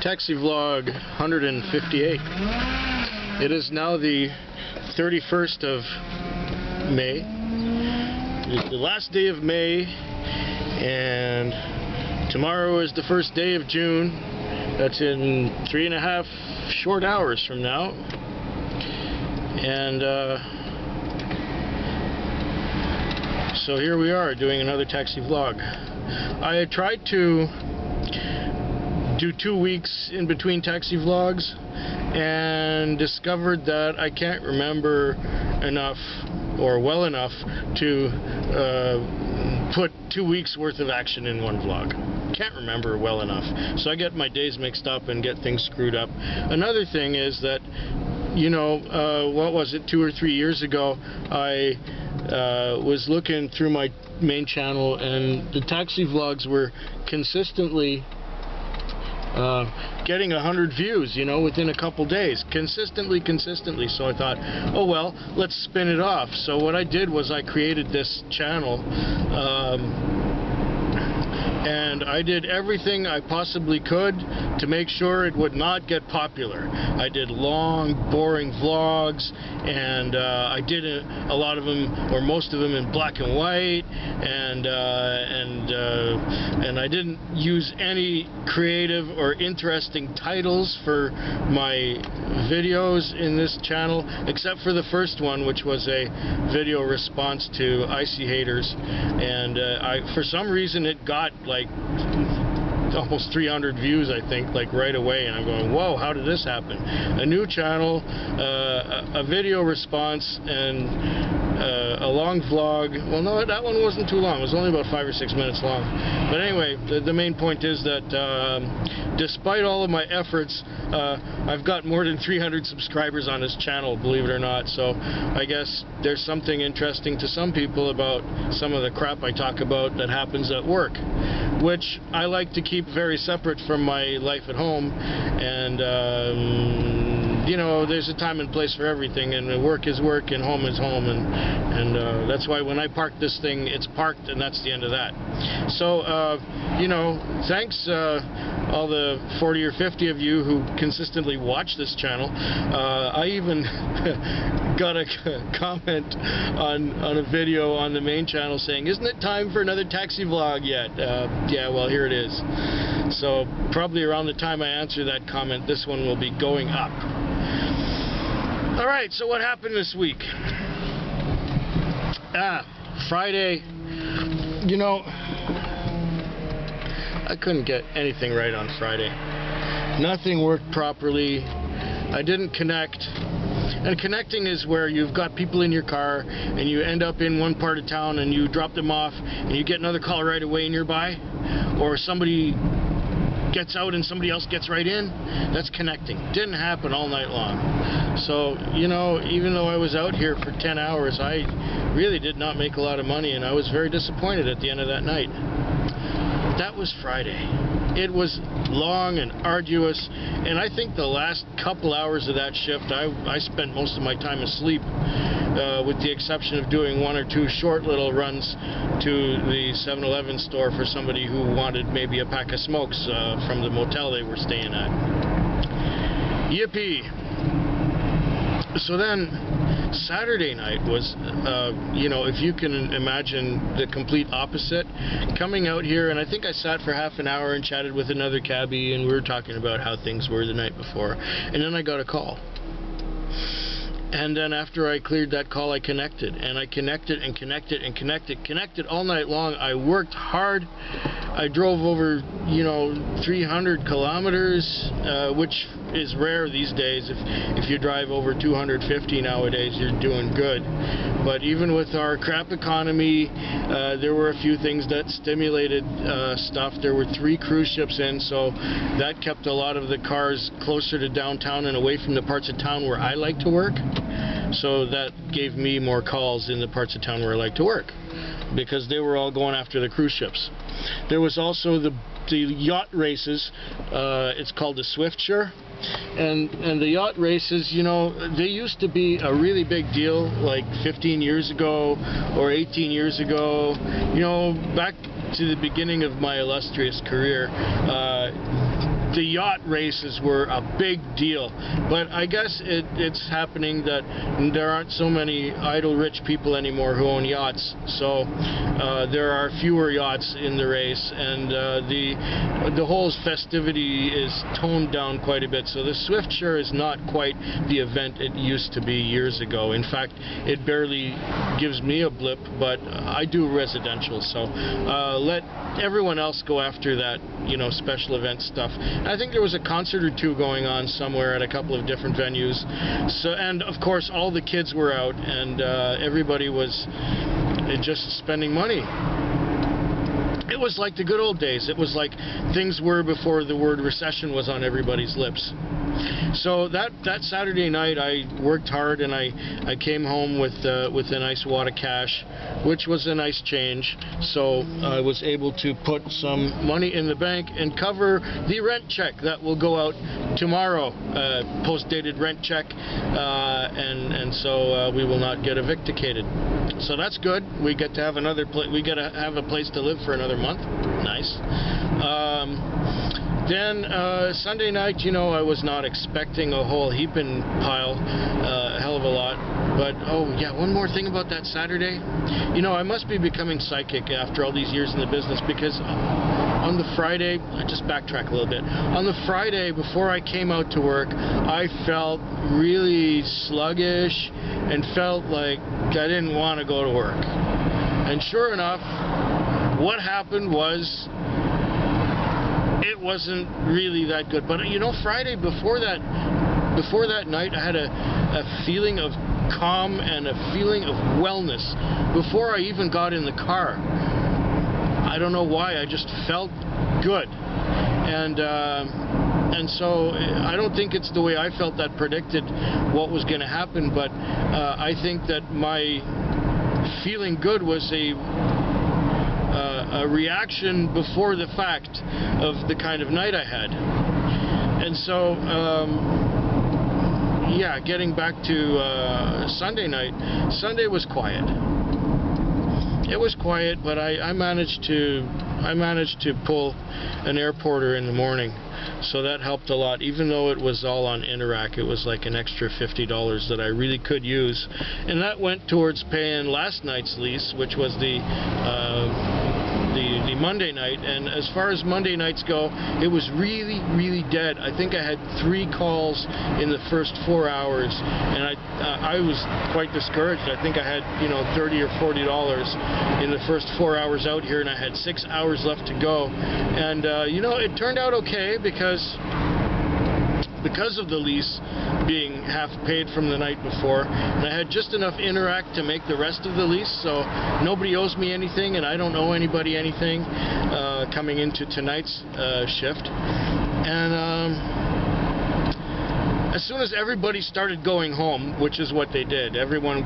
Taxi vlog 158. It is now the 31st of May. It's the last day of May, and tomorrow is the first day of June. That's in 3.5 short hours from now. And so here we are doing another taxi vlog. I had tried to do 2 weeks in between taxi vlogs and discovered that I can't remember enough or well enough to put 2 weeks worth of action in one vlog. Can't remember well enough, so I get my days mixed up and get things screwed up. Another thing is that, you know, what was it, 2 or 3 years ago, I was looking through my main channel, and the taxi vlogs were consistently getting 100 views, you know, within a couple days, consistently. So I thought, oh well, let's spin it off. So what I did was I created this channel, and I did everything I possibly could to make sure it would not get popular. I did long, boring vlogs, and I did a lot of them, or most of them, in black and white, and I didn't use any creative or interesting titles for my videos in this channel, except for the first one, which was a video response to Icy Haters, and for some reason it got like almost 300 views, I think, like right away, and I'm going, whoa, how did this happen? A new channel, a video response, and a long vlog. Well, no, that one wasn't too long. It was only about 5 or 6 minutes long. But anyway, the main point is that despite all of my efforts, I've got more than 300 subscribers on this channel, believe it or not. So I guess there's something interesting to some people about some of the crap I talk about that happens at work, which I like to keep very separate from my life at home. And you know, there's a time and place for everything, and work is work and home is home, and that's why when I park this thing, it's parked, and that's the end of that. So you know, thanks all the 40 or 50 of you who consistently watch this channel. I even got a comment on a video on the main channel saying, isn't it time for another taxi vlog yet? Yeah, well, here it is. So probably around the time I answer that comment, this one will be going up. Alright, so what happened this week? Friday, you know, I couldn't get anything right on Friday. Nothing worked properly. I didn't connect. And connecting is where you've got people in your car and you end up in one part of town and you drop them off and you get another call right away nearby, or somebody gets out and somebody else gets right in. That's connecting. Didn't happen all night long. So, you know, even though I was out here for 10 hours, I really did not make a lot of money, and I was very disappointed at the end of that night. That was Friday. It was long and arduous, and I think the last couple hours of that shift, I spent most of my time asleep, with the exception of doing 1 or 2 short little runs to the 7-Eleven store for somebody who wanted maybe a pack of smokes from the motel they were staying at. Yippee! So then, Saturday night was, you know, if you can imagine the complete opposite. Coming out here, and I think I sat for half an hour and chatted with another cabbie, and we were talking about how things were the night before. And then I got a call. And then after I cleared that call, I connected. And I connected and connected and connected all night long. I worked hard. I drove over, you know, 300 kilometers, which is rare these days. If you drive over 250 nowadays, you're doing good. But even with our crap economy, there were a few things that stimulated stuff. There were 3 cruise ships in, so that kept a lot of the cars closer to downtown and away from the parts of town where I like to work. So that gave me more calls in the parts of town where I like to work, because they were all going after the cruise ships. There was also the yacht races. It's called the Swiftsure. And the yacht races, you know, they used to be a really big deal like 15 years ago or 18 years ago. You know, back to the beginning of my illustrious career, the yacht races were a big deal. But I guess it's happening that there aren't so many idle rich people anymore who own yachts, so there are fewer yachts in the race, and the whole festivity is toned down quite a bit. So the Swiftsure is not quite the event it used to be years ago. In fact, it barely gives me a blip, but I do residential, so let everyone else go after that, you know, special event stuff. I think there was a concert or two going on somewhere at a couple of different venues. So, and of course, all the kids were out, and everybody was just spending money. It was like the good old days. It was like things were before the word recession was on everybody's lips. So that Saturday night, I worked hard, and I came home with a nice wad of cash, which was a nice change. So I was able to put some money in the bank and cover the rent check that will go out tomorrow, post-dated rent check, and so we will not get evicticated. So that's good. We get to have another we get to have a place to live for another month. Nice. Then Sunday night, you know, I was not expecting a whole heaping pile, a hell of a lot. But, oh yeah, one more thing about that Saturday. You know, I must be becoming psychic after all these years in the business, because on the Friday, I just backtrack a little bit. On the Friday, before I came out to work, I felt really sluggish and felt like I didn't want to go to work. And sure enough, what happened was, it wasn't really that good. But you know, Friday before that night, I had a feeling of calm and a feeling of wellness before I even got in the car. I don't know why, I just felt good. And so I don't think it's the way I felt that predicted what was going to happen, but I think that my feeling good was a reaction before the fact of the kind of night I had. And so yeah, getting back to Sunday night, Sunday was quiet. It was quiet, but I managed to pull an airporter in the morning, so that helped a lot. Even though it was all on Interac, it was like an extra $50 that I really could use, and that went towards paying last night's lease, which was the Monday night. And as far as Monday nights go, it was really dead. I think I had 3 calls in the first 4 hours, and I was quite discouraged. I think I had, you know, $30 or $40 in the first 4 hours out here, and I had 6 hours left to go. And you know, it turned out okay, because of the lease being half paid from the night before, and I had just enough Interac to make the rest of the lease, so nobody owes me anything, and I don't owe anybody anything coming into tonight's shift. And as soon as everybody started going home, which is what they did, everyone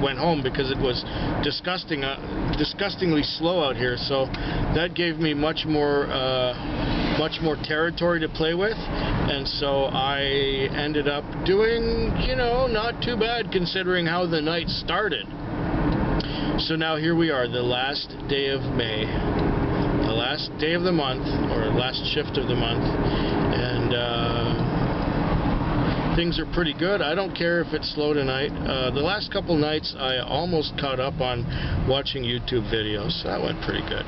went home because it was disgustingly slow out here. So that gave me much more territory to play with, and so I ended up doing, you know, not too bad considering how the night started. So now here we are, the last day of May, the last day of the month, or last shift of the month, and things are pretty good. I don't care if it's slow tonight. The last couple nights I almost caught up on watching YouTube videos, so that went pretty good.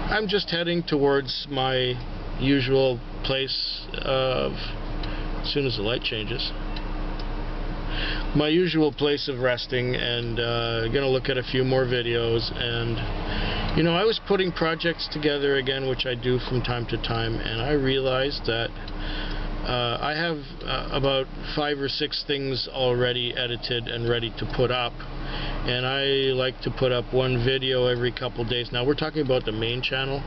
I'm just heading towards my usual place of, as soon as the light changes, my usual place of resting, and gonna look at a few more videos. And you know, I was putting projects together again, which I do from time to time, and I realized that I have about 5 or 6 things already edited and ready to put up, and I like to put up 1 video every couple days. Now we're talking about the main channel,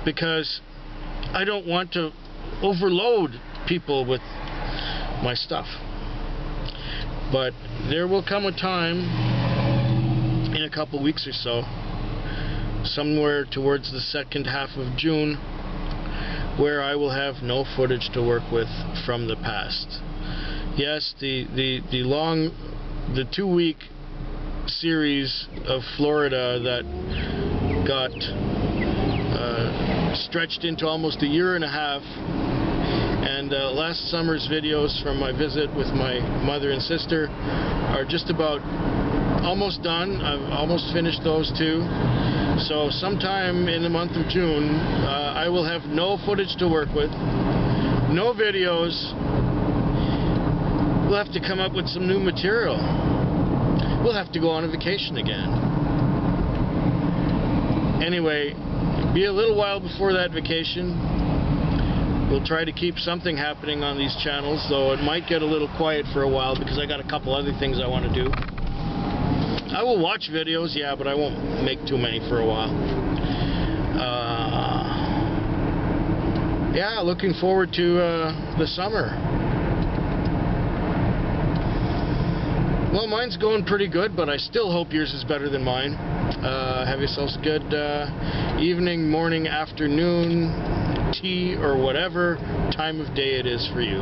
because I don't want to overload people with my stuff. But there will come a time in a couple weeks or so, somewhere towards the second half of June, where I will have no footage to work with from the past. Yes, the 2-week series of Florida that got stretched into almost a year and a half. And last summer's videos from my visit with my mother and sister are just about almost done. I've almost finished those too. So sometime in the month of June, I will have no footage to work with, no videos. We'll have to come up with some new material. We'll have to go on a vacation again. Anyway, be a little while before that vacation. We'll try to keep something happening on these channels, though it might get a little quiet for a while because I got a couple other things I want to do. I will watch videos, yeah, but I won't make too many for a while. Yeah, looking forward to the summer. Well, mine's going pretty good, but I still hope yours is better than mine. Have yourselves a good evening, morning, afternoon, tea, or whatever time of day it is for you.